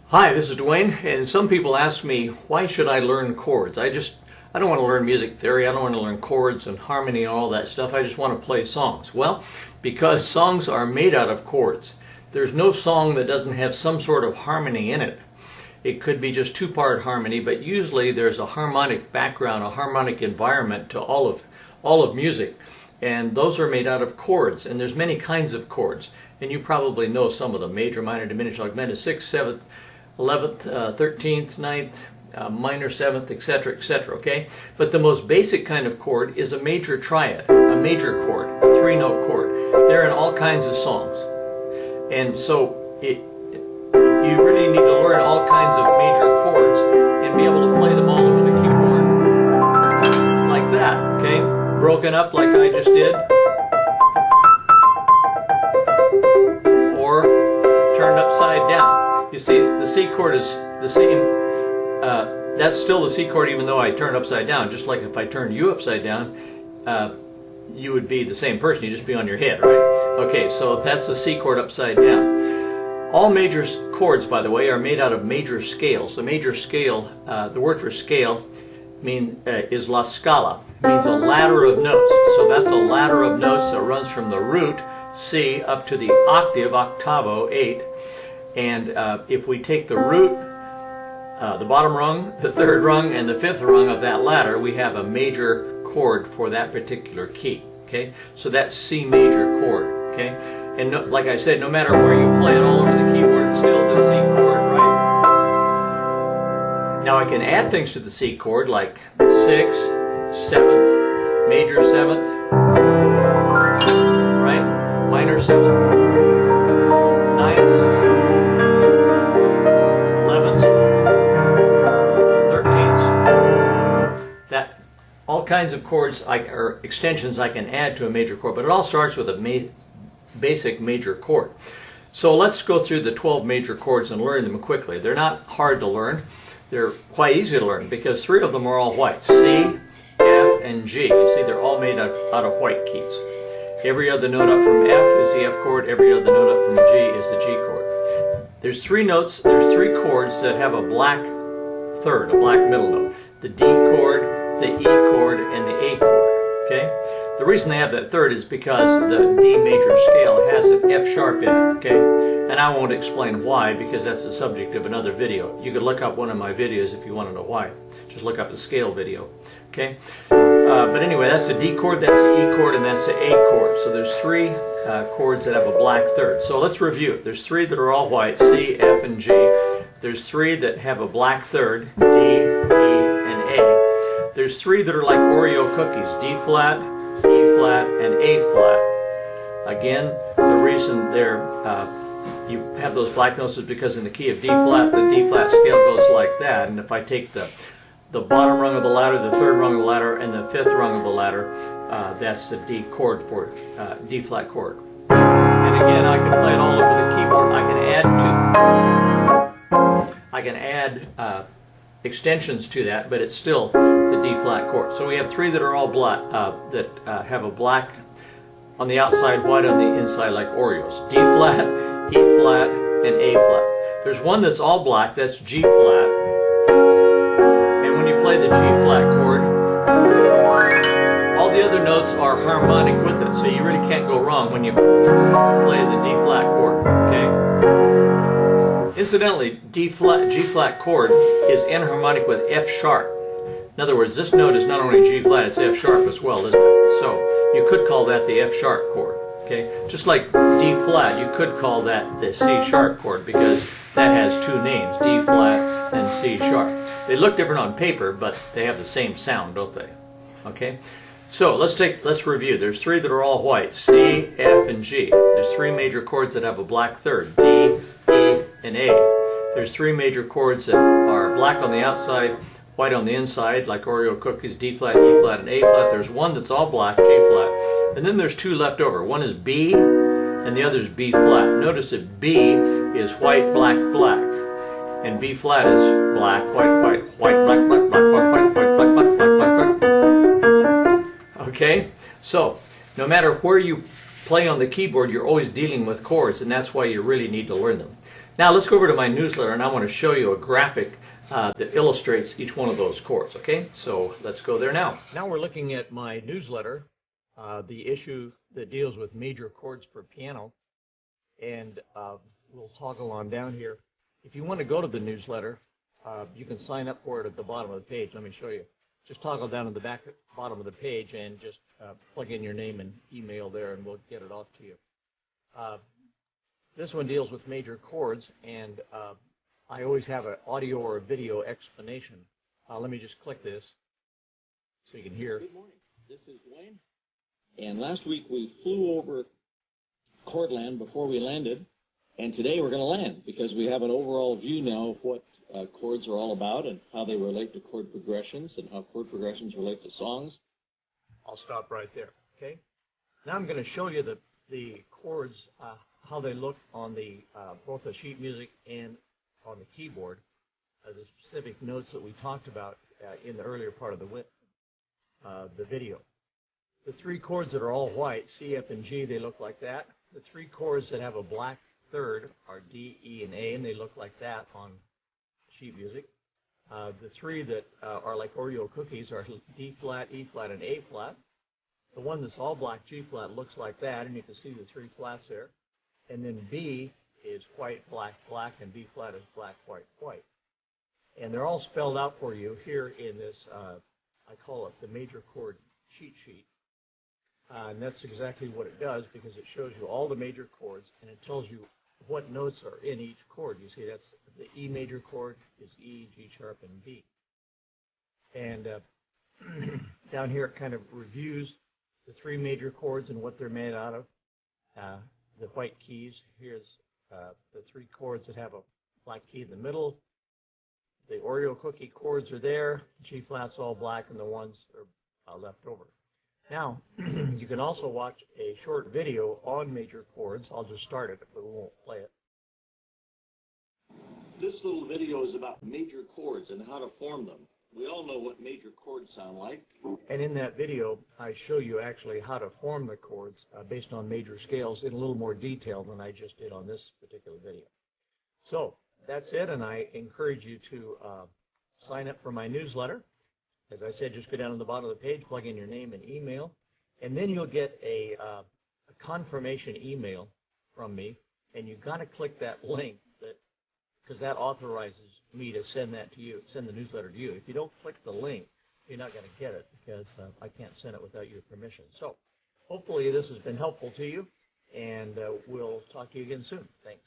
Hi, this is Dwayne, and some people ask me, why should I learn chords? I don't want to learn music theory, I don't want to learn chords and harmony and all that stuff, I just want to play songs. Well, because songs are made out of chords. There's no song that doesn't have some sort of harmony in it. It could be just two-part harmony, but usually there's a harmonic background, a harmonic environment to all of music. And those are made out of chords, and there's many kinds of chords. And you probably know some of them: major, minor, diminished, augmented, 6th, 7th, 11th, 13th, 9th, minor 7th, etc., etc., okay? But the most basic kind of chord is a major triad, a major chord, a three-note chord. They're in all kinds of songs. And so you really need to learn all kinds of major chords and be able to play them all over the keyboard like that, okay? Broken up like I just did, or turned upside down. You see, the C chord is the same, that's still the C chord even though I turn upside down. Just like if I turned you upside down, you would be the same person, you'd just be on your head, right? Okay, so that's the C chord upside down. All major chords, by the way, are made out of major scales. The major scale, the word for scale is la scala, means a ladder of notes. So that's a ladder of notes that runs from the root, C, up to the octave, octavo, 8. And if we take the root, the bottom rung, the third rung, and the fifth rung of that ladder, we have a major chord for that particular key. Okay, so that's C major chord. Okay, and like I said, no matter where you play it all over the keyboard, it's still the C chord, right? Now I can add things to the C chord like 6th, 7th, major 7th, right? Minor 7th, 9th, 11th, 13th. That all kinds of chords or extensions I can add to a major chord, but it all starts with a basic major chord. So let's go through the 12 major chords and learn them quickly. They're not hard to learn. They're quite easy to learn because 3 of them are all white: C, F, and G. You see, they're all made out of white keys. Every other note up from F is the F chord. Every other note up from G is the G chord. There's 3 notes. There's 3 chords that have a black third, a black middle note: the D chord, the E chord, and the A chord. Okay. The reason they have that third is because the D major scale has an F sharp in it, okay? And I won't explain why, because that's the subject of another video. You could look up one of my videos if you want to know why. Just look up the scale video, okay? But anyway, that's the D chord, that's the E chord, and that's the A chord. So there's 3 chords that have a black third. So let's review. There's 3 that are all white: C, F, and G. There's 3 that have a black third: D, E, and A. There's 3 that are like Oreo cookies: D flat, E flat, and A flat. Again, the reason you have those black notes is because in the key of D flat, the D flat scale goes like that. And if I take the bottom rung of the ladder, the third rung of the ladder, and the fifth rung of the ladder, that's the D chord for D flat chord. And again, I can play it all over the keyboard. I can add extensions to that, but it's still the D flat chord. So we have 3 that are all black, that have a black on the outside, white on the inside, like Oreos: D flat, E flat, and A flat. There's one that's all black, that's G flat. And when you play the G flat chord, all the other notes are harmonic with it, so you really can't go wrong when you play the D flat chord. Okay. Incidentally, G flat chord is enharmonic with F sharp. In other words, this note is not only G flat, it's F sharp as well, isn't it? So you could call that the F sharp chord. Okay, just like D flat, you could call that the C sharp chord because that has 2 names: D flat and C sharp. They look different on paper, but they have the same sound, don't they? Okay, so let's review. There's 3 that are all white: C, F, and G. There's 3 major chords that have a black third: D, E, and A. There's 3 major chords that are black on the outside, white on the inside, like Oreo cookies: D flat, E flat, and A flat. There's 1 that's all black, G flat. And then there's 2 left over. One is B, and the other is B flat. Notice that B is white, black, black. And B flat is black, white, white, white, black, black, black, white, white, white, black, black, black, black, black. Okay? So, no matter where you play on the keyboard, you're always dealing with chords, and that's why you really need to learn them. Now let's go over to my newsletter, and I want to show you a graphic that illustrates each one of those chords. Okay, so let's go there now. Now we're looking at my newsletter, the issue that deals with major chords for piano, and we'll toggle on down here. If you want to go to the newsletter, you can sign up for it at the bottom of the page. Let me show you. Just toggle down to the bottom of the page and just plug in your name and email there, and we'll get it off to you. This one deals with major chords, and I always have an audio or a video explanation. Let me just click this so you can hear. Good morning. This is Dwayne. And last week we flew over Chordland before we landed, and today we're going to land because we have an overall view now of what chords are all about and how they relate to chord progressions and how chord progressions relate to songs. I'll stop right there. Okay. Now I'm going to show you the chords, how they look on the both the sheet music and on the keyboard, the specific notes that we talked about in the earlier part of the video. The three chords that are all white, C, F, and G, they look like that. The three chords that have a black third are D, E, and A, and they look like that on sheet music. The three that are like Oreo cookies are D flat, E flat, and A flat. The one that's all black, G flat, looks like that, and you can see the three flats there. And then B is white, black, black, and B flat is black, white, white. And they're all spelled out for you here in this, I call it the major chord cheat sheet. And that's exactly what it does, because it shows you all the major chords, and it tells you what notes are in each chord. You see, that's the E major chord is E, G sharp, and B. And down here it kind of reviews the three major chords and what they're made out of. The white keys, here's the three chords that have a black key in the middle. The Oreo cookie chords are there. G flat's all black, and the ones are left over. Now, you can also watch a short video on major chords. I'll just start it, but we won't play it. This little video is about major chords and how to form them. We all know what major chords sound like. And in that video, I show you actually how to form the chords based on major scales in a little more detail than I just did on this particular video. So that's it, and I encourage you to sign up for my newsletter. As I said, just go down to the bottom of the page, plug in your name and email, and then you'll get a confirmation email from me, and you've got to click that link because that authorizes me to send that to you, send the newsletter to you. If you don't click the link, you're not going to get it because I can't send it without your permission. So hopefully this has been helpful to you, and we'll talk to you again soon. Thanks.